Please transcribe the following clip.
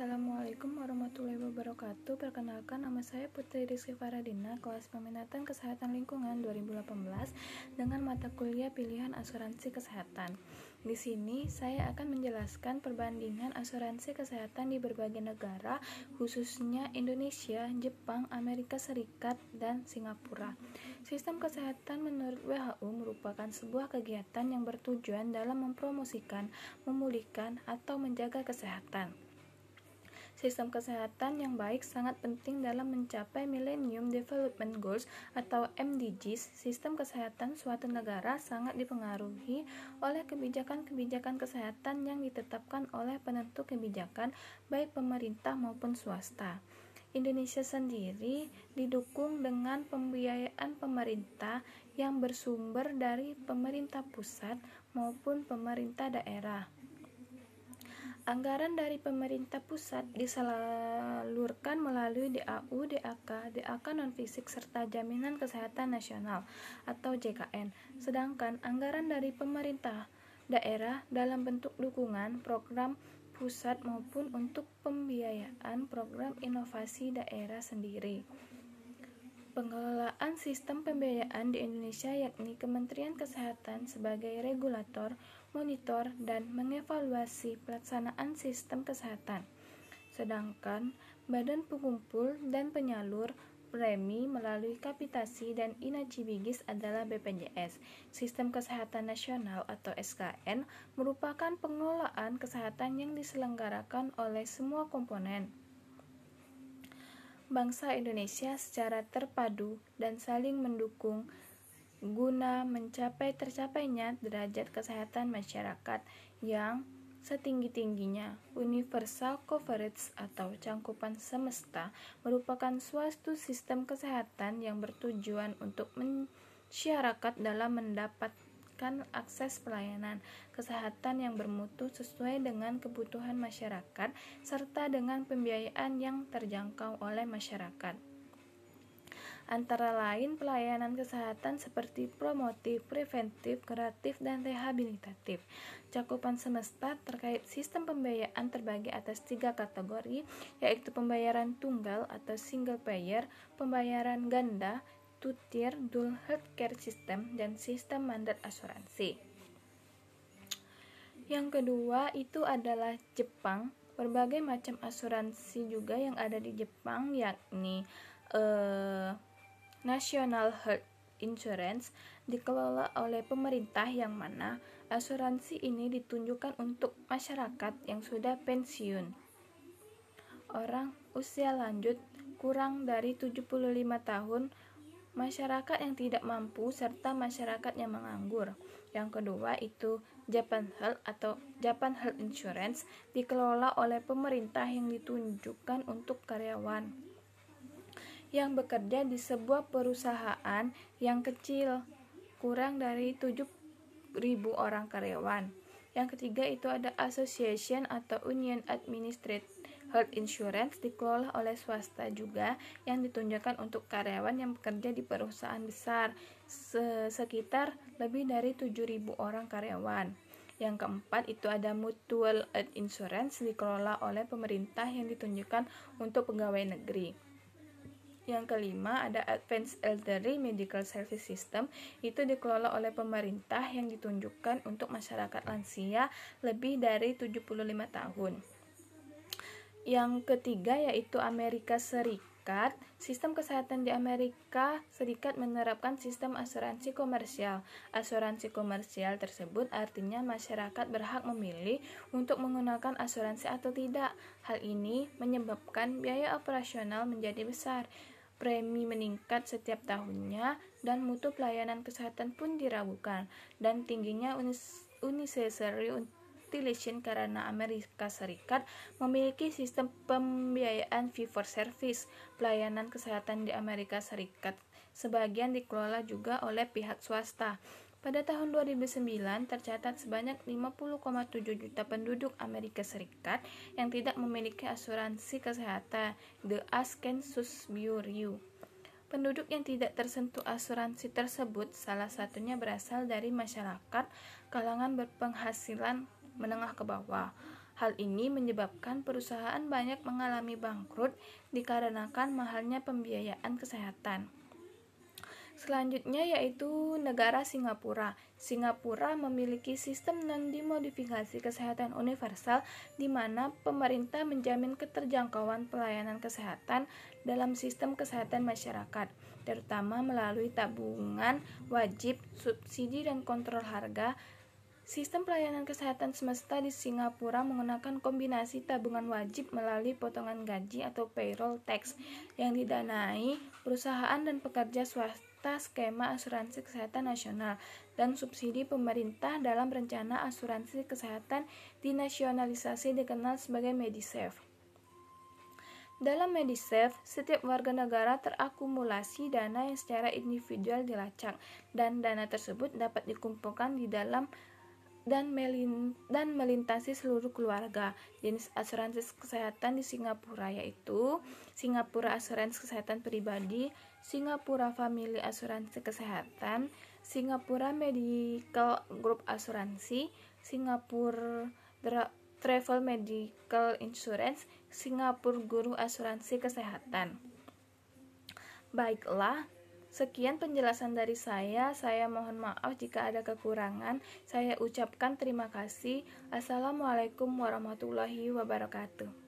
Assalamualaikum warahmatullahi wabarakatuh. Perkenalkan, nama saya Putri Rizky Faradina, kelas peminatan kesehatan lingkungan 2018 dengan mata kuliah pilihan asuransi kesehatan. Di sini saya akan menjelaskan perbandingan asuransi kesehatan di berbagai negara, khususnya Indonesia, Jepang, Amerika Serikat, dan Singapura. Sistem kesehatan menurut WHO merupakan sebuah kegiatan yang bertujuan dalam mempromosikan, memulihkan, atau menjaga kesehatan. Sistem kesehatan yang baik sangat penting dalam mencapai Millennium Development Goals atau MDGs. Sistem kesehatan suatu negara sangat dipengaruhi oleh kebijakan-kebijakan kesehatan yang ditetapkan oleh penentu kebijakan, baik pemerintah maupun swasta. Indonesia sendiri didukung dengan pembiayaan pemerintah yang bersumber dari pemerintah pusat maupun pemerintah daerah. Anggaran dari pemerintah pusat disalurkan melalui DAU, DAK, DAK non-fisik serta Jaminan Kesehatan Nasional atau JKN. Sedangkan anggaran dari pemerintah daerah dalam bentuk dukungan program pusat maupun untuk pembiayaan program inovasi daerah sendiri. Pengelolaan sistem pembiayaan di Indonesia yakni Kementerian Kesehatan sebagai regulator, monitor, dan mengevaluasi pelaksanaan sistem kesehatan. Sedangkan Badan Pengumpul dan Penyalur premi melalui kapitasi dan Inacibigis adalah BPJS. Sistem Kesehatan Nasional atau SKN merupakan pengelolaan kesehatan yang diselenggarakan oleh semua komponen bangsa Indonesia secara terpadu dan saling mendukung guna mencapai tercapainya derajat kesehatan masyarakat yang setinggi-tingginya. Universal coverage atau cakupan semesta merupakan suatu sistem kesehatan yang bertujuan untuk masyarakat dalam mendapatkan akses pelayanan kesehatan yang bermutu sesuai dengan kebutuhan masyarakat serta dengan pembiayaan yang terjangkau oleh masyarakat. Antara lain pelayanan kesehatan seperti promotif, preventif, kuratif, dan rehabilitatif. Cakupan semesta terkait sistem pembiayaan terbagi atas 3 kategori, yaitu pembayaran tunggal atau single payer, pembayaran ganda, two-tier dual healthcare system, dan sistem mandat asuransi. Yang kedua itu adalah Jepang. Berbagai macam asuransi juga yang ada di Jepang, yakni National Health Insurance dikelola oleh pemerintah, yang mana asuransi ini ditunjukkan untuk masyarakat yang sudah pensiun, orang usia lanjut kurang dari 75 tahun, masyarakat yang tidak mampu, serta masyarakat yang menganggur. Yang kedua itu Japan Health atau Japan Health Insurance dikelola oleh pemerintah yang ditunjukkan untuk karyawan yang bekerja di sebuah perusahaan yang kecil, kurang dari 7.000 orang karyawan. Yang ketiga itu ada Association atau Union Administrated Health Insurance dikelola oleh swasta juga yang ditunjukkan untuk karyawan yang bekerja di perusahaan besar, sekitar lebih dari 7.000 orang karyawan. Yang keempat itu ada Mutual Health Insurance dikelola oleh pemerintah yang ditunjukkan untuk pegawai negeri. Yang kelima ada Advanced Elderly Medical Service System, itu dikelola oleh pemerintah yang ditunjukkan untuk masyarakat lansia lebih dari 75 tahun. Yang ketiga yaitu Amerika Serikat. Sistem kesehatan di Amerika Serikat menerapkan sistem asuransi komersial. Asuransi komersial tersebut artinya masyarakat berhak memilih untuk menggunakan asuransi atau tidak. Hal ini menyebabkan biaya operasional menjadi besar, premi meningkat setiap tahunnya, dan mutu pelayanan kesehatan pun diragukan, dan tingginya unnecessary utilization karena Amerika Serikat memiliki sistem pembiayaan fee for service. Pelayanan kesehatan di Amerika Serikat sebagian dikelola juga oleh pihak swasta. Pada tahun 2009 tercatat sebanyak 50,7 juta penduduk Amerika Serikat yang tidak memiliki asuransi kesehatan, The Census Bureau. Penduduk yang tidak tersentuh asuransi tersebut salah satunya berasal dari masyarakat kalangan berpenghasilan menengah ke bawah. Hal ini menyebabkan perusahaan banyak mengalami bangkrut dikarenakan mahalnya pembiayaan kesehatan. Selanjutnya yaitu negara Singapura. Singapura memiliki sistem non-dimodifikasi kesehatan universal di mana pemerintah menjamin keterjangkauan pelayanan kesehatan dalam sistem kesehatan masyarakat, terutama melalui tabungan wajib, subsidi, dan kontrol harga. Sistem pelayanan kesehatan semesta di Singapura menggunakan kombinasi tabungan wajib melalui potongan gaji atau payroll tax yang didanai perusahaan dan pekerja swasta, skema asuransi kesehatan nasional, dan subsidi pemerintah dalam rencana asuransi kesehatan dinasionalisasi dikenal sebagai Medisave. Dalam Medisave, setiap warga negara terakumulasi dana yang secara individual dilacak, dan dana tersebut dapat dikumpulkan di dalam dan melintasi seluruh keluarga. Jenis asuransi kesehatan di Singapura yaitu Singapura Asuransi Kesehatan Pribadi, Singapura Family Asuransi Kesehatan, Singapura Medical Group Asuransi, Singapura Travel Medical Insurance, Singapura Guru Asuransi Kesehatan. Baiklah, sekian penjelasan dari saya. Saya mohon maaf jika ada kekurangan. Saya ucapkan terima kasih. Assalamualaikum warahmatullahi wabarakatuh.